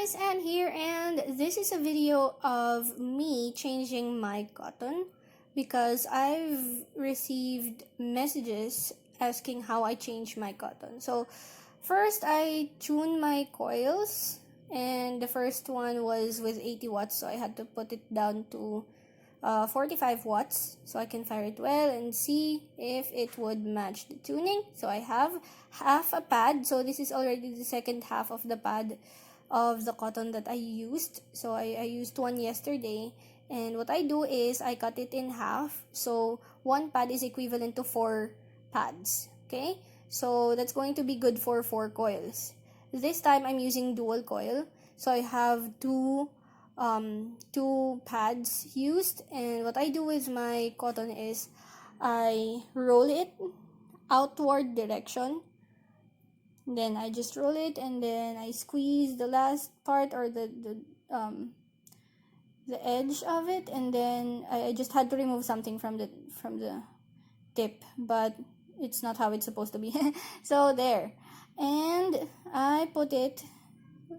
guys, Anne here, and this is a video of me changing my cotton because I've received messages asking how I change my cotton. So first I tune my coils, and the first one was with 80 watts, so I had to put it down to 45 watts so I can fire it well and see if it would match the tuning. So I have half a pad, so this is already the second half of the pad of the cotton that I used. So I used one yesterday, and what I do is I cut it in half, so one pad is equivalent to 4 pads. Okay, so that's going to be good for 4 coils. This time I'm using dual coil, so I have two pads used, and what I do with my cotton is I roll it outward direction, then I just roll it, and then I squeeze the last part, or the edge of it, and then I just had to remove something from the tip, but it's not how it's supposed to be. So there, and I put it,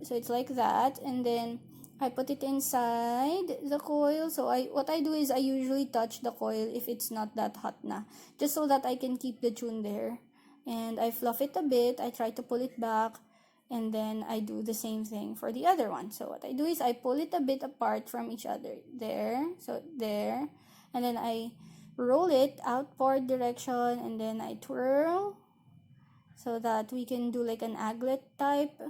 so it's like that, and then I put it inside the coil. So what I do is I usually touch the coil if it's not that hot na, just so that I can keep the tune there. And I fluff it a bit, I try to pull it back, and then I do the same thing for the other one. So what I do is I pull it a bit apart from each other. There, so there, and then I roll it outward direction, and then I twirl so that we can do like an aglet type.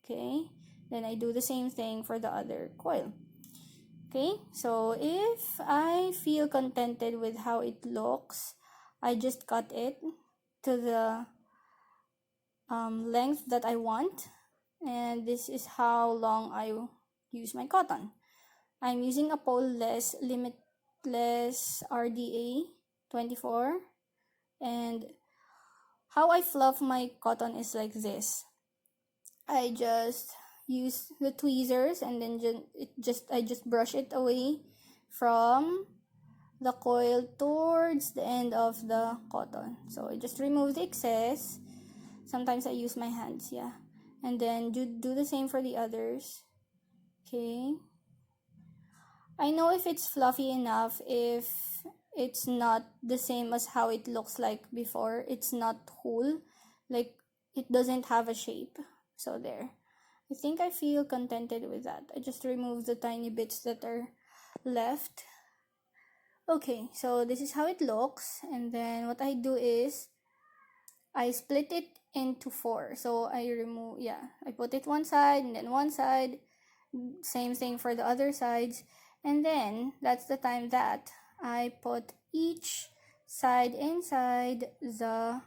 Okay, then I do the same thing for the other coil. Okay, so if I feel contented with how it looks, I just cut it to the length that I want, and this is how long I use my cotton. I'm using a pole-less Limitless RDA 24, and how I fluff my cotton is like this. I just use the tweezers, and then I just brush it away from the coil towards the end of the cotton. So I just remove the excess. Sometimes I use my hands, yeah. And then do the same for the others. Okay. I know if it's fluffy enough, if it's not the same as how it looks like before. It's not whole, like it doesn't have a shape. So there. I think I feel contented with that. I just remove the tiny bits that are left. Okay, so this is how it looks, and then what I do is I split it into 4. So I remove, I put it one side and then one side, same thing for the other sides, and then that's the time that I put each side inside the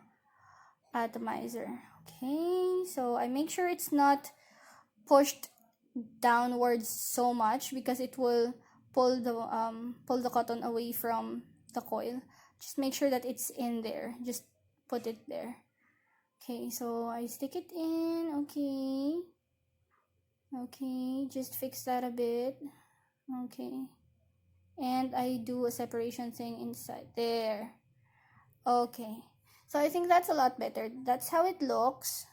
atomizer. Okay, so I make sure it's not pushed downwards so much because it will pull the cotton away from the coil. Just make sure that it's in there. Just put it there. Okay, so I stick it in. Okay, just fix that a bit. Okay, and I do a separation thing inside there. Okay, so I think that's a lot better. That's how it looks.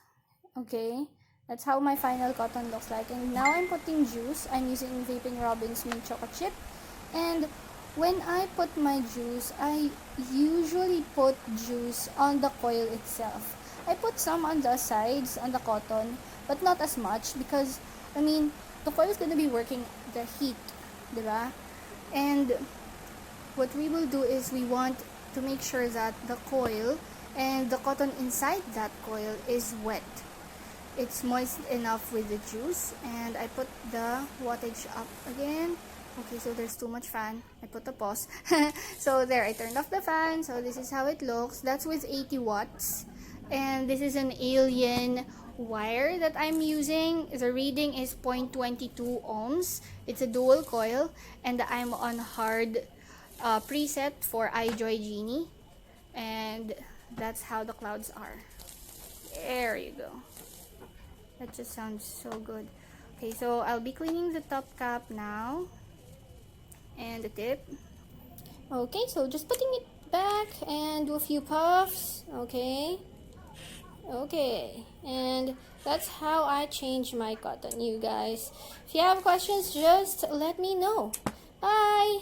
Okay, that's how my final cotton looks like. And now I'm putting juice. I'm using Vaping Robin's mint chocolate chip. And when I put my juice, I usually put juice on the coil itself. I put some on the sides, on the cotton, but not as much because, I mean, the coil is going to be working the heat, diba? And what we will do is we want to make sure that the coil and the cotton inside that coil is wet. It's moist enough with the juice, and I put the wattage up again. Okay, so there's too much fan. I put a pause. So there, I turned off the fan. So this is how it looks. That's with 80 watts. And this is an alien wire that I'm using. The reading is 0.22 ohms. It's a dual coil, and I'm on hard preset for Ijoy Genie. And that's how the clouds are. There you go. That just sounds so good. Okay, so I'll be cleaning the top cap now and the tip. Okay, so just putting it back and do a few puffs. Okay, Okay, and that's how I change my cotton, you guys. If you have questions, just let me know. Bye!